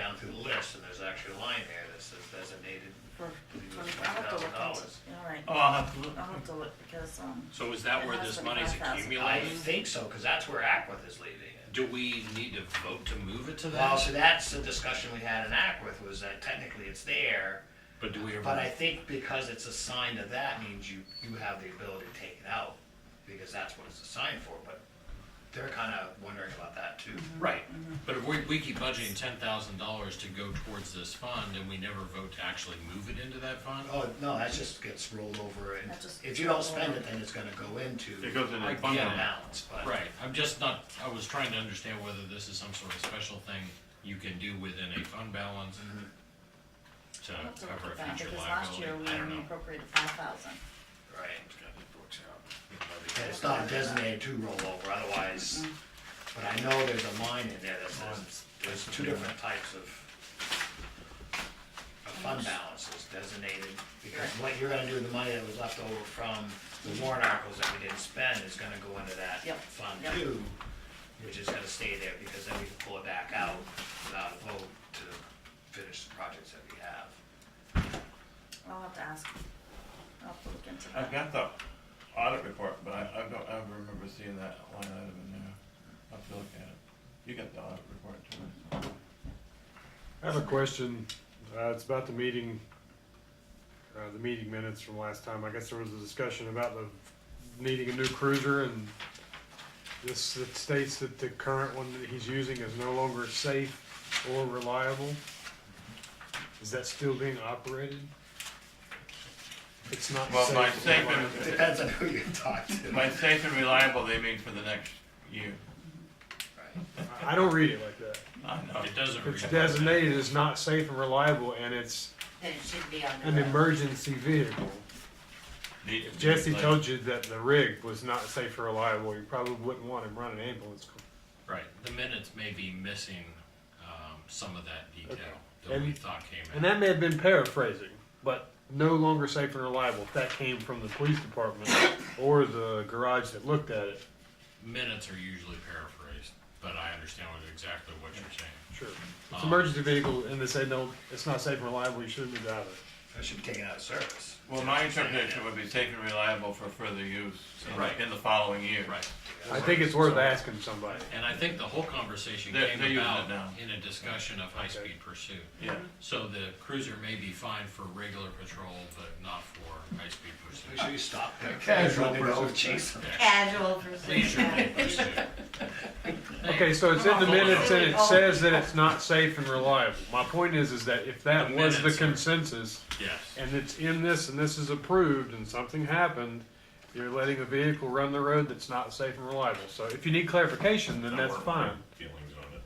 down through the list, and there's actually a line there that says designated For, $20,000. I'll have to look into it, all right. Oh, I'll have to look. I'll have to look because, So is that It where has this to be money's 5,000. I accumulating? think so, cause that's where Ackworth is leaving it. Do we need to vote to move it to Well, that? so that's the discussion we had in Ackworth, was that technically it's there, But do we ever? but I think because it's assigned to that means you have the ability to take it out, because that's what it's assigned for, but they're kinda wondering about that too. Right, but if we keep budgeting $10,000 to go towards this fund and we never vote to actually move it into that fund? Oh, no, that just gets rolled over, and That just if gets you don't rolled spend over. it, then it's gonna go into It goes in I a fund get it. balance. balance, but. Right, I'm just not, I was trying to understand whether this is some sort of special thing you can do within a fund balance to I'll have to cover look a at that, future because last year liability. I don't we know. appropriated 5,000. Right, It's got these books out. and it's not designated to roll over, otherwise, but I know there's a line in there that says, there's two different types of fund balances designated, because what you're gonna do, the money that was left over from the warrant articles that we didn't spend is gonna go into that Yep, fund yep. too, which is gonna stay there, because then we can pull it back out without a vote to finish the projects that we have. I'll have to ask. I'll have to look into I've that. got the audit report, but I don't ever remember seeing that line item in there. I'll have to look at it. You got the audit report too. I have a question. It's about the meeting minutes from last time. I guess there was a discussion about the needing a new cruiser, and this it states that the current one that he's using is no longer safe or reliable. Is that still being operated? It's not Well, safe. by or safe and- reliable. Depends on who you talk to. By safe and reliable, they mean for the next year. Right. I don't read it like that. I know. It doesn't read It's like that. designated as not safe and reliable, and it's Then it should be on the an road. emergency vehicle. Needs to If be Jesse replaced. told you that the rig was not safe or reliable, you probably wouldn't want him running an ambulance. Right, the minutes may be missing, some of that detail Okay. that we And- thought came And in. that may have been paraphrasing, but no longer safe and reliable. If that came from the police department or the garage that looked at it, Minutes are usually paraphrased, but I understand exactly what you're saying. sure. It's an emergency vehicle and they say, no, it's not safe and reliable, you shouldn't be driving it. That should be taken out of service. Well, my interpretation would be safe and reliable for further use Right. in the following year. Right, I think it's worth asking somebody. and I think the whole conversation They're came using about it now. in a discussion of high-speed pursuit. Yeah. So the cruiser may be fine for regular patrol, but not for high-speed Make pursuit. sure you stop there. Casual Running over, pursuit. chase them. Casual pursuit. Leisurely pursuit. Okay, so it's in the minutes and it says that it's not safe and reliable. My point is that if that The was the minutes are- consensus, Yes, and it's in this and this is approved and something happened, you're letting a vehicle run the road that's not safe and reliable. So if you need clarification, then that's fine. Feelings on it.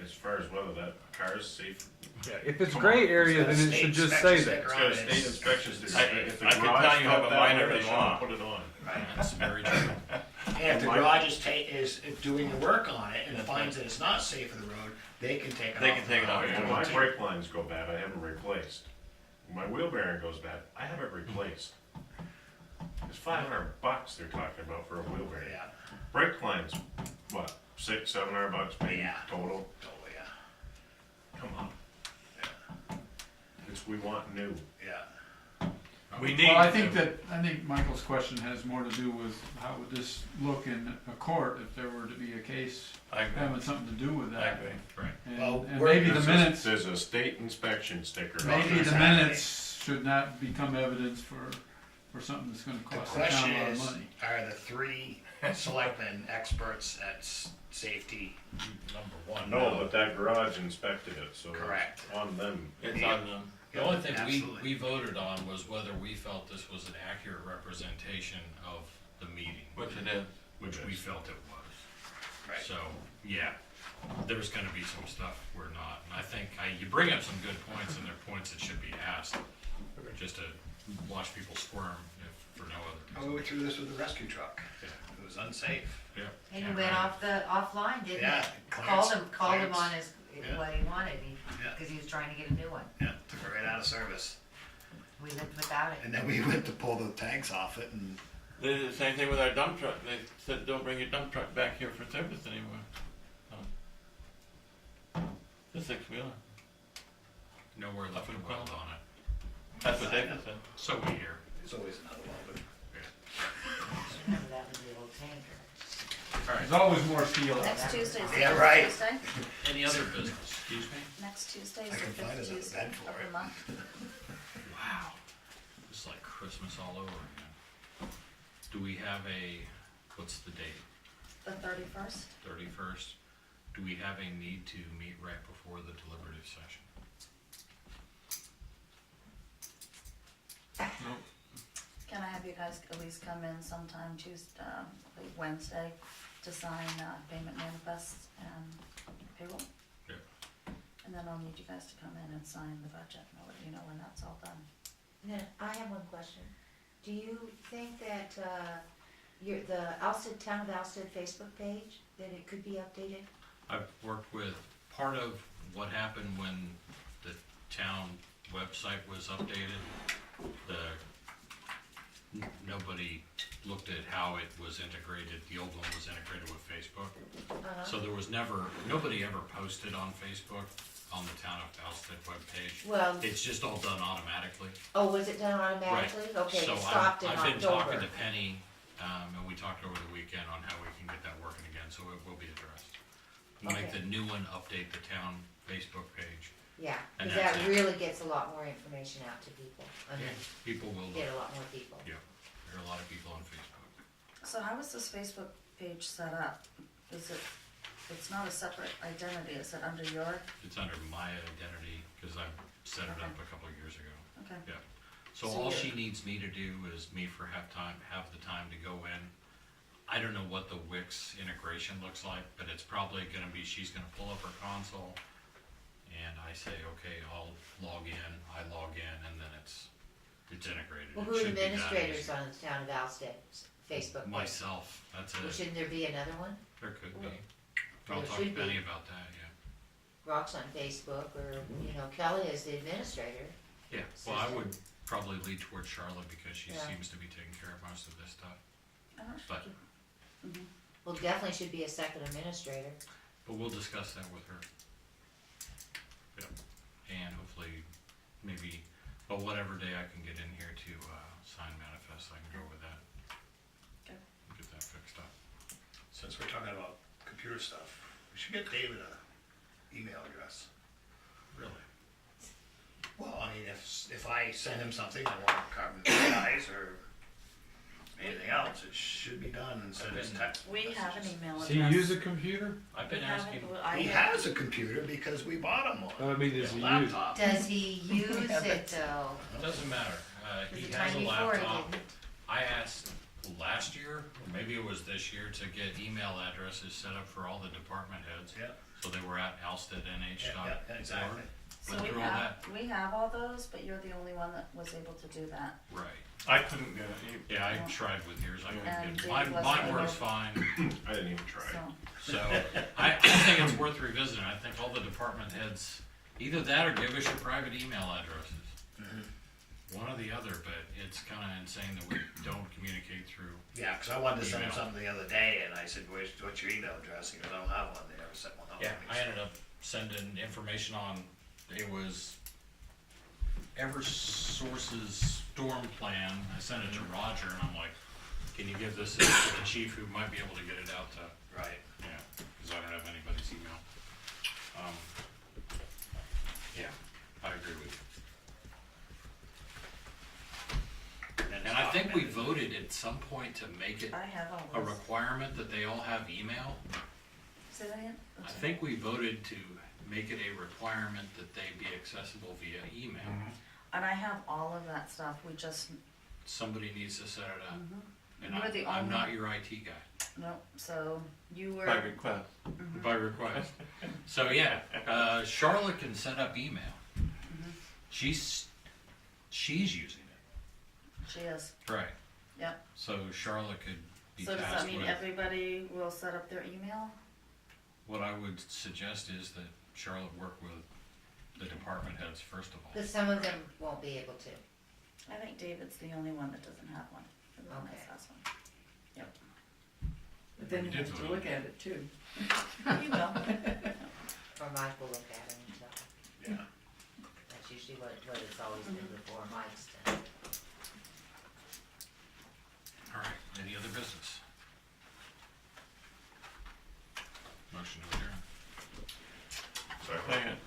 As far as whether that car is safe. Yeah, if it's gray area, then it should just say that. It's It's got a state inspection to say if the I can garage tell you have felt a that minor way, they in shouldn't law. put it on. that's very true. And if the garage is doing the work on it and finds that it's not safe for the road, they can take it off. They can take it off. When my brake lines go bad, I have them replaced. When my wheel bearing goes bad, I have it replaced. It's $500 they're talking about for a wheel bearing. Yeah, Brake lines, what, $600-700 maybe Yeah. total? totally, yeah, Come on. It's, we want new. yeah. We need. Well, I think Michael's question has more to do with how would this look in a court if there were to be a case I agree. having something to do with I that. agree. Right. Well, And we're- maybe the minutes, There's a state inspection sticker on maybe there. the Exactly. minutes should not become evidence for something that's gonna The cost the town question a lot of is, money. are the three selectmen experts at safety? Number one. No, but that garage inspected it, so Correct. it's on them. It's on them. The only thing Absolutely. we voted on was whether we felt this was an accurate representation of the meeting, Which it is. which we felt it was. Right. So, yeah, there's gonna be some stuff we're not, and I think, you bring up some good points, and they're points that should be asked, just to watch people squirm, if for no other Oh, reason. we went through this with the rescue truck. Yeah. It was unsafe. Yeah. And he went offline, didn't he? Yeah. Called him Clarence. on his, Yeah. what he wanted, Yeah. because he was trying to get a new one. Yeah, took it right out of service. We lived without it. And then we went to pull the tanks off it and, They did the same thing with our dump truck. They said, don't bring your dump truck back here for service anymore. So, The six-wheeler. Nowhere left Up in a weld Quinlan. on it. That's what David said. So we hear. There's always another welder. Remember that was the old tanker. All right, There's always more steel. Next Tuesday is the Yeah, first right. Tuesday. any other business? Excuse me? Next Tuesday is I the can find fifth another Tuesday bed for of it. the month. Wow. It's like Christmas all over again. Do we have what's the date? The 31st. 31st? Do we have a need to meet right before the deliberative session? Nope. Can I have you guys at least come in sometime Tuesday, like Wednesday, to sign payment manifests and payroll? Yeah. And then I'll need you guys to come in and sign the budget, and I'll let you know when that's all done. Now, I have one question. Do you think that, the Alstead, Town of Alstead Facebook page, that it could be updated? I've worked with, part of what happened when the town website was updated, nobody looked at how it was integrated, the old one was integrated with Facebook. So there was nobody ever posted on Facebook on the Town of Alstead webpage. Well, It's just all done automatically. oh, was it done automatically? Okay, So it stopped in I've been talking October. to Penny, and we talked over the weekend on how we can get that working again, so it will be addressed. We'll make Okay. the new one, update the town Facebook page. Yeah, And because that that's it. really gets a lot more information out to people. I mean, People will get look, a lot more people. yeah, there are a lot of people on Facebook. So how is this Facebook page set up? It's not a separate identity, is it under your, It's under my identity, cause I set it up a couple of years ago. okay. Yeah, so So all you're- she needs me to do is me for have the time to go in. I don't know what the Wix integration looks like, but it's probably gonna be, she's gonna pull up her console, and I say, okay, I'll log in, I log in, and then it's integrated. Well, It who are the should be that administrators easy. on the Town of Alstead's Facebook page? Myself, that's Well, it, shouldn't there be another one? there could be. Well, I'll there talk to should be. Benny about that, yeah. Rock's on Facebook, or, Kelly is the administrator. Yeah, well, I would probably lead towards Charlotte because she Yeah. seems to be taking care of most of this stuff. But- Well, definitely should be a second administrator. But we'll discuss that with her. Yep, and hopefully, maybe, but whatever day I can get in here to, sign manifest, I can go with that. Okay. Get that fixed up. Since we're talking about computer stuff, we should get David a email address. Really? Well, I mean, if I send him something, I want carbon guys or anything else, it should be done instead of text. We have an messages. email Does address. he use a computer? I've been We have asking, it, well, I He have- has a computer because we bought him one. I mean, does A he use? laptop. Does he use it though? it doesn't matter, Cause he the has time a before he laptop. didn't. I asked last year, or maybe it was this year, to get email addresses set up for all the department heads. Yeah, So they were at alsteadnh.org. yeah, exactly. So Went we through all have, that. we have all those, but you're the only one that was able to do that. Right. I couldn't get it. Yeah, I tried with yours, I couldn't And get, Dave mine wasn't works able- fine. I didn't even try. So, So, I think it's worth revisiting, I think all the department heads, either that or give us your private email addresses. Mhm. One or the other, but it's kinda insane that we don't communicate through. Yeah, cause I wanted to send him Email. something the other day and I said, what's your email address? He goes, I don't have one, they never sent one out. Yeah, to me, I so- ended up sending information on, it was Eversource's storm plan, I sent it to Roger, and I'm like, can you give this to the chief who might be able to get it out to, Right. yeah, cause I don't have anybody's email. Yeah, I agree with you. And I think we voted at some point to make it I have all a those. requirement that they all have email. Say that again? I think we voted to make it a requirement that they be accessible via email. And I have all of that stuff, we just, Somebody needs to set it up. And You're the I'm not only- your IT guy, no, so you were. By request. by request. So yeah, Charlotte can set up email. She's using it. She is, Right. yep. So Charlotte could be So does that tasked mean with, everybody will set up their email? what I would suggest is that Charlotte work with the department heads first of all. Cause some of them won't be able to. I think David's the only one that doesn't have one. Everyone else Okay. has one. Yep. But then We he did has to vote. look at it too. You will. Or Mike will look at them. usually what it's always been before Mike's done. All right, any other business? Motion to adjourn. Second. Second.